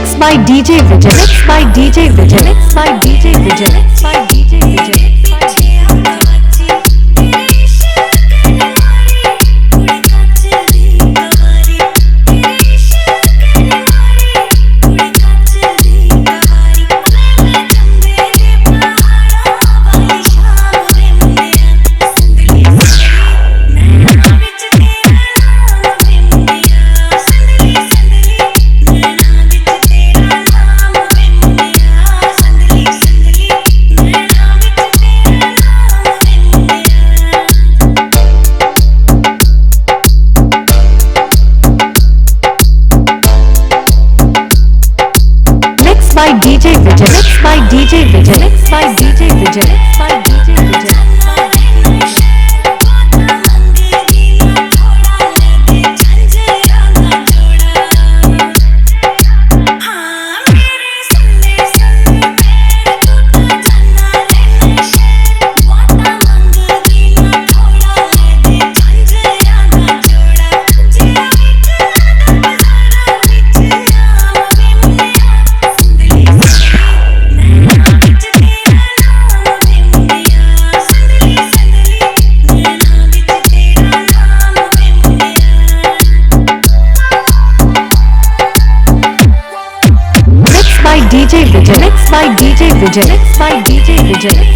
Mixed by DJ Vijay. Mixed by DJ Vijay. Mixed by DJ Vijay. Mixed by DJ Vijay. By DJ Vijay. Mixed by DJ Vijay. Mixed by DJ Vijay. Mixed by DJ Vijay. DJ Vijay. Mixed by DJ Vijay. Mixed by DJ Vijay.